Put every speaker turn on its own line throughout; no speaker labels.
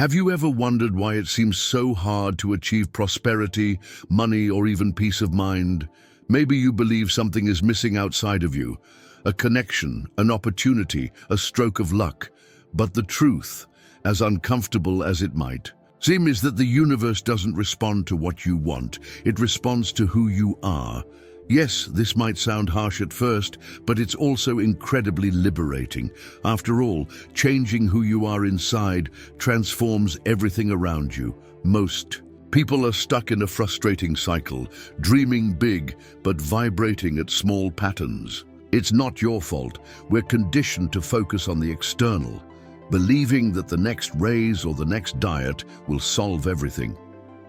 Have you ever wondered why it seems so hard to achieve prosperity, money, or even peace of mind? Maybe you believe something is missing outside of you, a connection, an opportunity, a stroke of luck. But the truth, as uncomfortable as it might seem, is that the universe doesn't respond to what you want. It responds to who you are. Yes, this might sound harsh at first, but it's also incredibly liberating. After all, changing who you are inside transforms everything around you. Most people are stuck in a frustrating cycle, dreaming big but vibrating at small patterns. It's not your fault. We're conditioned to focus on the external, believing that the next raise or the next diet will solve everything.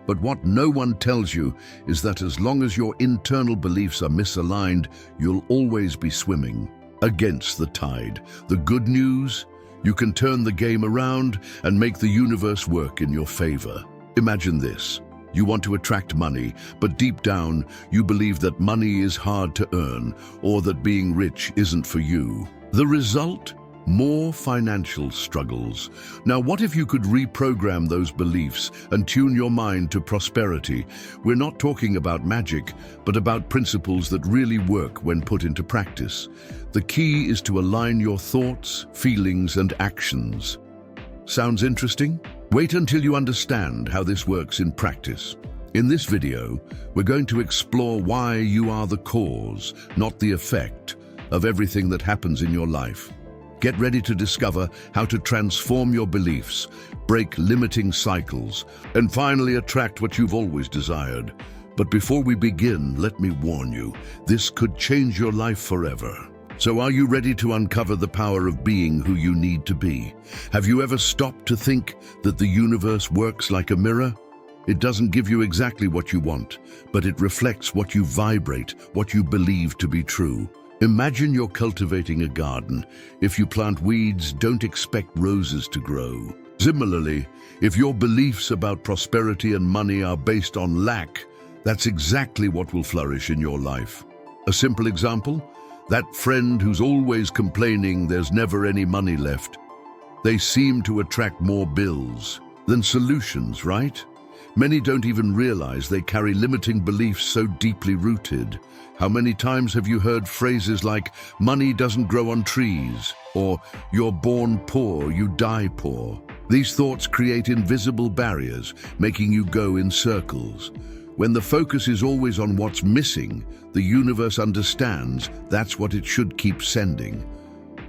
But what no one tells you is that as long as your internal beliefs are misaligned, you'll always be swimming against the tide. The good news? You can turn the game around and make the universe work in your favor. Imagine this. You want to attract money, but deep down, you believe that money is hard to earn or that being rich isn't for you. The result? More financial struggles. Now, what if you could reprogram those beliefs and tune your mind to prosperity? We're not talking about magic, but about principles that really work when put into practice. The key is to align your thoughts, feelings, and actions. Sounds interesting? Wait until you understand how this works in practice. In this video, we're going to explore why you are the cause, not the effect, of everything that happens in your life. Get ready to discover how to transform your beliefs, break limiting cycles, and finally attract what you've always desired. But before we begin, let me warn you, this could change your life forever. So are you ready to uncover the power of being who you need to be? Have you ever stopped to think that the universe works like a mirror? It doesn't give you exactly what you want, but it reflects what you vibrate, what you believe to be true. Imagine you're cultivating a garden. If you plant weeds, don't expect roses to grow. Similarly, if your beliefs about prosperity and money are based on lack, that's exactly what will flourish in your life. A simple example? That friend who's always complaining there's never any money left. They seem to attract more bills than solutions, right? Many don't even realize they carry limiting beliefs so deeply rooted. How many times have you heard phrases like, money doesn't grow on trees, or you're born poor, you die poor? These thoughts create invisible barriers, making you go in circles. When the focus is always on what's missing, the universe understands that's what it should keep sending.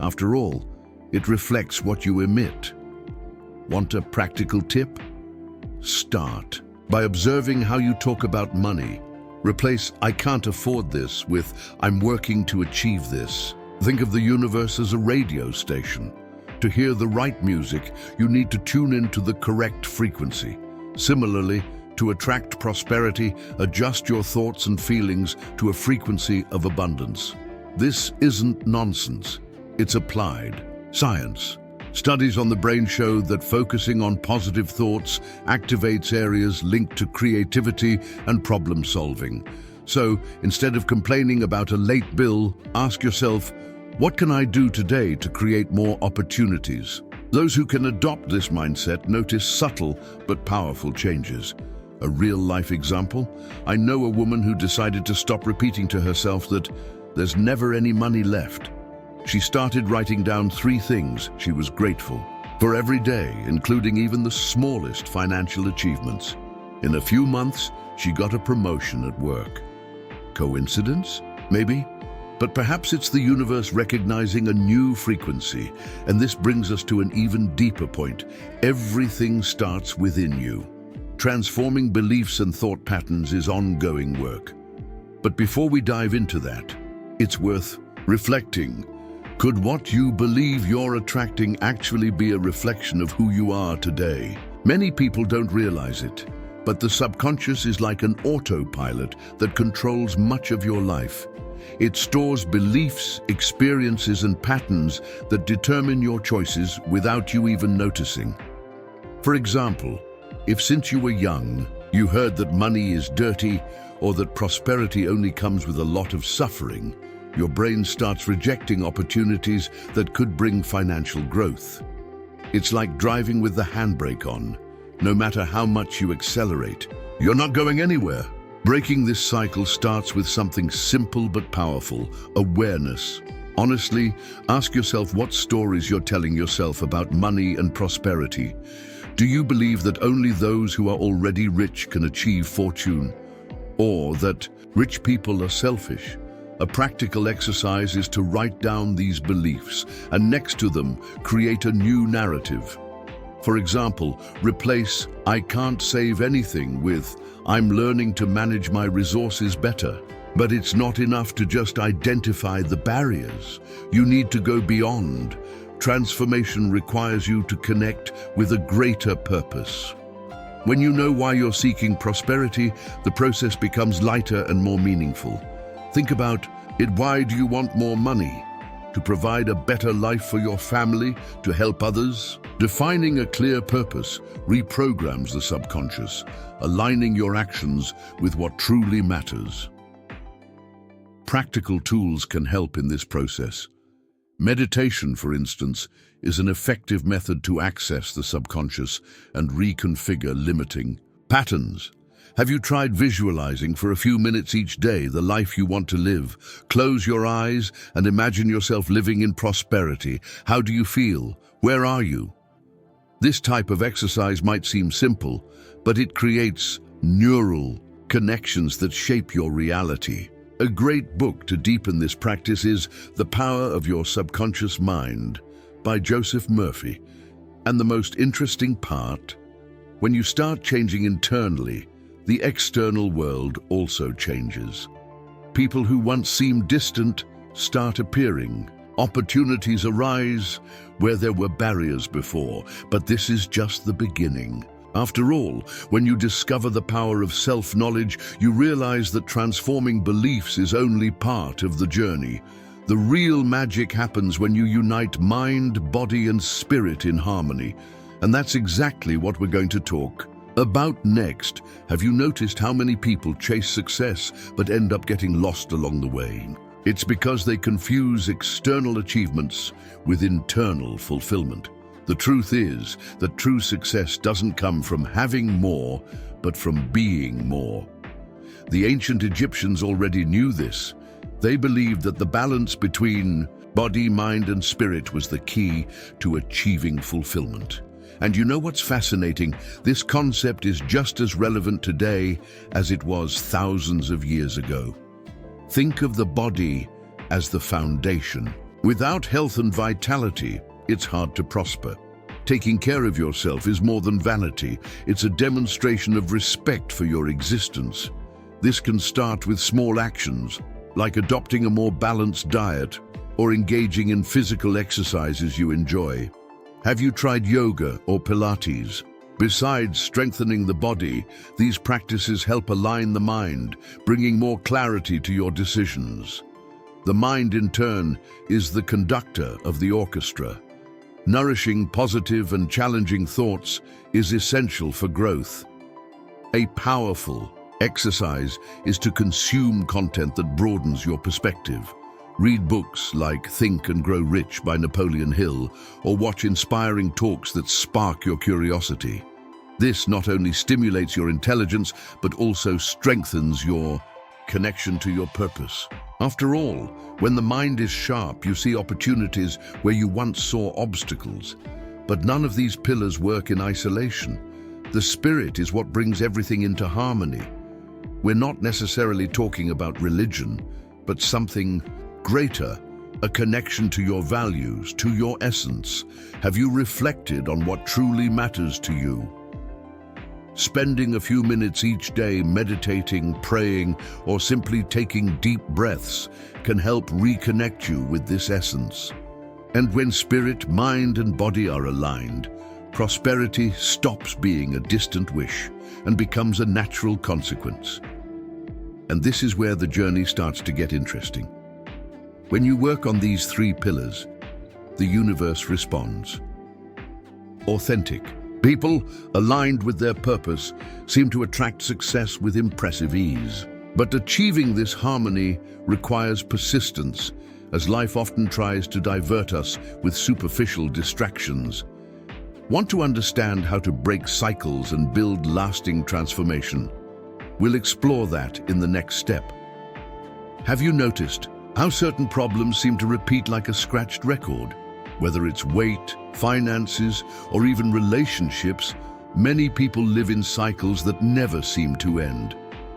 After all, it reflects what you emit. Want a practical tip? Start by observing how you talk about money. Replace "I can't afford this" with "I'm working to achieve this." Think of the universe as a radio station. To hear the right music, you need to tune into the correct frequency. Similarly, to attract prosperity, adjust your thoughts and feelings to a frequency of abundance. This isn't nonsense. It's applied science. Studies on the brain show that focusing on positive thoughts activates areas linked to creativity and problem solving. So, instead of complaining about a late bill, ask yourself, what can I do today to create more opportunities? Those who can adopt this mindset notice subtle but powerful changes. A real-life example? I know a woman who decided to stop repeating to herself that there's never any money left. She started writing down 3 things she was grateful for every day, including even the smallest financial achievements. In a few months, she got a promotion at work. Coincidence? Maybe. But perhaps it's the universe recognizing a new frequency, and this brings us to an even deeper point. Everything starts within you. Transforming beliefs and thought patterns is ongoing work. But before we dive into that, it's worth reflecting. Could what you believe you're attracting actually be a reflection of who you are today? Many people don't realize it, but the subconscious is like an autopilot that controls much of your life. It stores beliefs, experiences, and patterns that determine your choices without you even noticing. For example, if since you were young, you heard that money is dirty or that prosperity only comes with a lot of suffering, your brain starts rejecting opportunities that could bring financial growth. It's like driving with the handbrake on. No matter how much you accelerate, you're not going anywhere. Breaking this cycle starts with something simple but powerful: awareness. Honestly, ask yourself what stories you're telling yourself about money and prosperity. Do you believe that only those who are already rich can achieve fortune? Or that rich people are selfish? A practical exercise is to write down these beliefs and next to them create a new narrative. For example, replace "I can't save anything" with "I'm learning to manage my resources better." But it's not enough to just identify the barriers. You need to go beyond. Transformation requires you to connect with a greater purpose. When you know why you're seeking prosperity, the process becomes lighter and more meaningful. Think about it. Why do you want more money? To provide a better life for your family? To help others? Defining a clear purpose reprograms the subconscious, aligning your actions with what truly matters. Practical tools can help in this process. Meditation, for instance, is an effective method to access the subconscious and reconfigure limiting patterns. Have you tried visualizing for a few minutes each day the life you want to live? Close your eyes and imagine yourself living in prosperity. How do you feel? Where are you? This type of exercise might seem simple, but it creates neural connections that shape your reality. A great book to deepen this practice is The Power of Your Subconscious Mind by Joseph Murphy. And the most interesting part, when you start changing internally, the external world also changes. People who once seemed distant start appearing. Opportunities arise where there were barriers before, but this is just the beginning. After all, when you discover the power of self-knowledge, you realize that transforming beliefs is only part of the journey. The real magic happens when you unite mind, body, and spirit in harmony. And that's exactly what we're going to talk about next. Have you noticed how many people chase success but end up getting lost along the way? It's because they confuse external achievements with internal fulfillment. The truth is that true success doesn't come from having more, but from being more. The ancient Egyptians already knew this. They believed that the balance between body, mind, and spirit was the key to achieving fulfillment. And you know what's fascinating? This concept is just as relevant today as it was thousands of years ago. Think of the body as the foundation. Without health and vitality, it's hard to prosper. Taking care of yourself is more than vanity. It's a demonstration of respect for your existence. This can start with small actions, like adopting a more balanced diet or engaging in physical exercises you enjoy. Have you tried yoga or Pilates? Besides strengthening the body, these practices help align the mind, bringing more clarity to your decisions. The mind, in turn, is the conductor of the orchestra. Nourishing positive and challenging thoughts is essential for growth. A powerful exercise is to consume content that broadens your perspective. Read books like Think and Grow Rich by Napoleon Hill, or watch inspiring talks that spark your curiosity. This not only stimulates your intelligence, but also strengthens your connection to your purpose. After all, when the mind is sharp, you see opportunities where you once saw obstacles. But none of these pillars work in isolation. The spirit is what brings everything into harmony. We're not necessarily talking about religion, but something greater, a connection to your values, to your essence. Have you reflected on what truly matters to you? Spending a few minutes each day meditating, praying, or simply taking deep breaths can help reconnect you with this essence. And when spirit, mind, and body are aligned, prosperity stops being a distant wish and becomes a natural consequence. And this is where the journey starts to get interesting. When you work on these three pillars, the universe responds. Authentic. People aligned with their purpose seem to attract success with impressive ease. But achieving this harmony requires persistence, as life often tries to divert us with superficial distractions. Want to understand how to break cycles and build lasting transformation? We'll explore that in the next step. Have you noticed how certain problems seem to repeat like a scratched record? Whether it's weight, finances, or even relationships, many people live in cycles that never seem to end.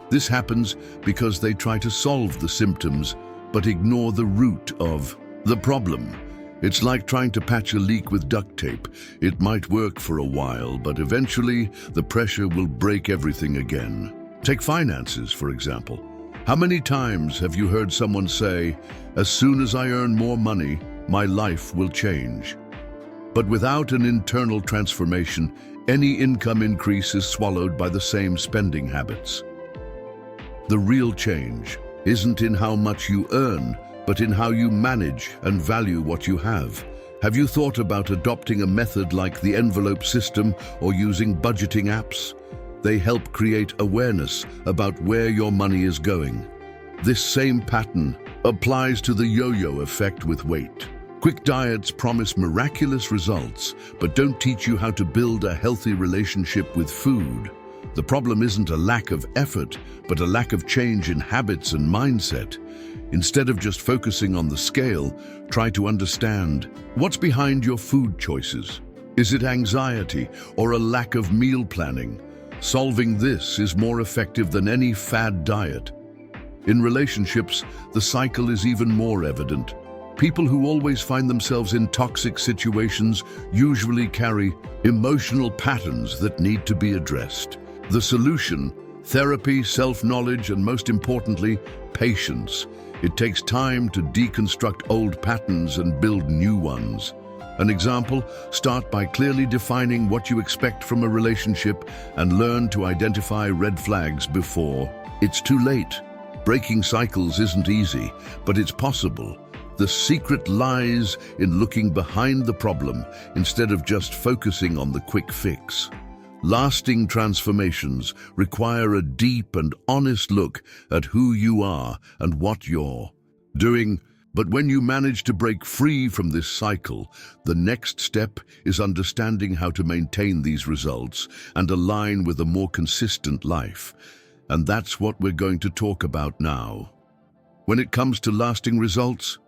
This happens because they try to solve the symptoms, but ignore the root of the problem. It's like trying to patch a leak with duct tape. It might work for a while, but eventually the pressure will break everything again. Take finances, for example. How many times have you heard someone say, "As soon as I earn more money, my life will change"? But without an internal transformation, any income increase is swallowed by the same spending habits. The real change isn't in how much you earn, but in how you manage and value what you have. Have you thought about adopting a method like the envelope system or using budgeting apps? They help create awareness about where your money is going. This same pattern applies to the yo-yo effect with weight. Quick diets promise miraculous results, but don't teach you how to build a healthy relationship with food. The problem isn't a lack of effort, but a lack of change in habits and mindset. Instead of just focusing on the scale, try to understand what's behind your food choices. Is it anxiety or a lack of meal planning? Solving this is more effective than any fad diet. In relationships, the cycle is even more evident. People who always find themselves in toxic situations usually carry emotional patterns that need to be addressed. The solution: therapy, self-knowledge, and most importantly, patience. It takes time to deconstruct old patterns and build new ones. An example: start by clearly defining what you expect from a relationship and learn to identify red flags before it's too late. Breaking cycles isn't easy, but it's possible. The secret lies in looking behind the problem instead of just focusing on the quick fix. Lasting transformations require a deep and honest look at who you are and what you're doing. But when you manage to break free from this cycle, the next step is understanding how to maintain these results and align with a more consistent life. And that's what we're going to talk about now. When it comes to lasting results,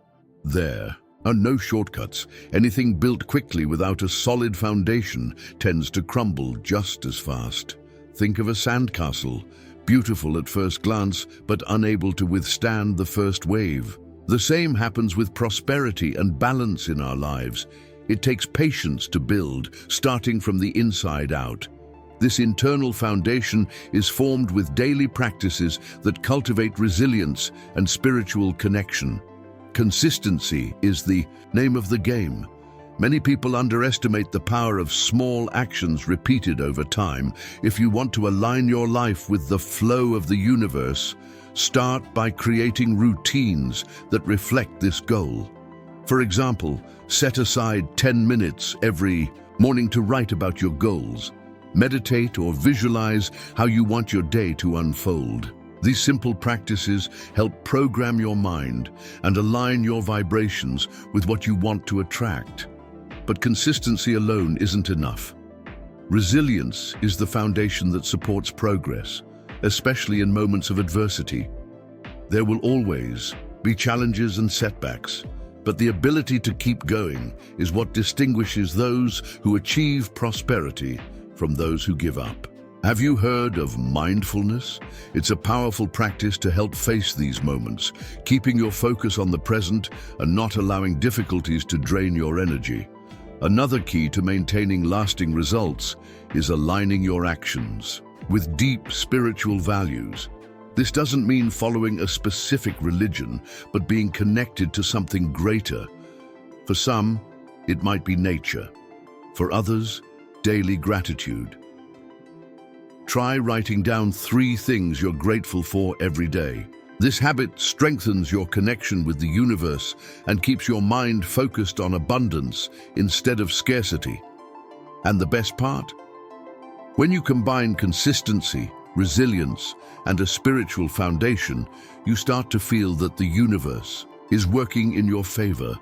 there are no shortcuts. Anything built quickly without a solid foundation tends to crumble just as fast. Think of a sandcastle, beautiful at first glance, but unable to withstand the first wave. The same happens with prosperity and balance in our lives. It takes patience to build, starting from the inside out. This internal foundation is formed with daily practices that cultivate resilience and spiritual connection. Consistency is the name of the game. Many people underestimate the power of small actions repeated over time. If you want to align your life with the flow of the universe, start by creating routines that reflect this goal. For example, set aside 10 minutes every morning to write about your goals. Meditate or visualize how you want your day to unfold. These simple practices help program your mind and align your vibrations with what you want to attract. But consistency alone isn't enough. Resilience is the foundation that supports progress, especially in moments of adversity. There will always be challenges and setbacks, but the ability to keep going is what distinguishes those who achieve prosperity from those who give up. Have you heard of mindfulness? It's a powerful practice to help face these moments, keeping your focus on the present and not allowing difficulties to drain your energy. Another key to maintaining lasting results is aligning your actions with deep spiritual values. This doesn't mean following a specific religion, but being connected to something greater. For some, it might be nature. For others, daily gratitude. Try writing down 3 things you're grateful for every day. This habit strengthens your connection with the universe and keeps your mind focused on abundance instead of scarcity. And the best part? When you combine consistency, resilience, and a spiritual foundation, you start to feel that the universe is working in your favor.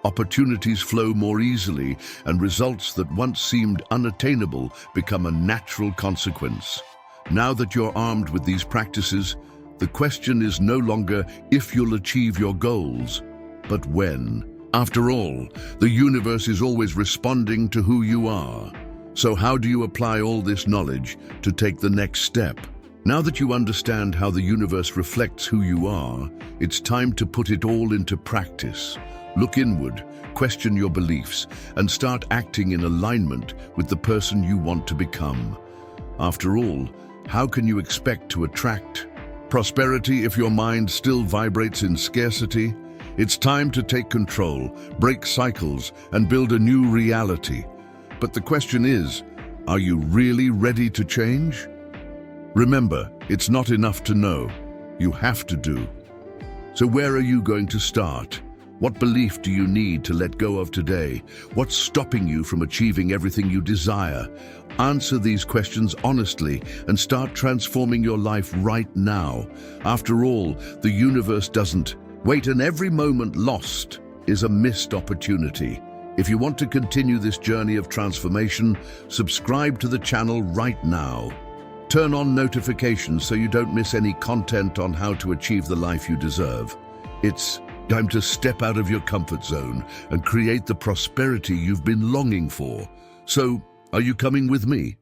Opportunities flow more easily, and results that once seemed unattainable become a natural consequence. Now that you're armed with these practices, the question is no longer if you'll achieve your goals, but when. After all, the universe is always responding to who you are. So how do you apply all this knowledge to take the next step? Now that you understand how the universe reflects who you are, it's time to put it all into practice. Look inward, question your beliefs, and start acting in alignment with the person you want to become. After all, how can you expect to attract prosperity if your mind still vibrates in scarcity? It's time to take control, break cycles, and build a new reality. But the question is, are you really ready to change? Remember, it's not enough to know. You have to do. So where are you going to start? What belief do you need to let go of today? What's stopping you from achieving everything you desire? Answer these questions honestly and start transforming your life right now. After all, the universe doesn't wait, and every moment lost is a missed opportunity. If you want to continue this journey of transformation, subscribe to the channel right now. Turn on notifications so you don't miss any content on how to achieve the life you deserve. It's time to step out of your comfort zone and create the prosperity you've been longing for. So, are you coming with me?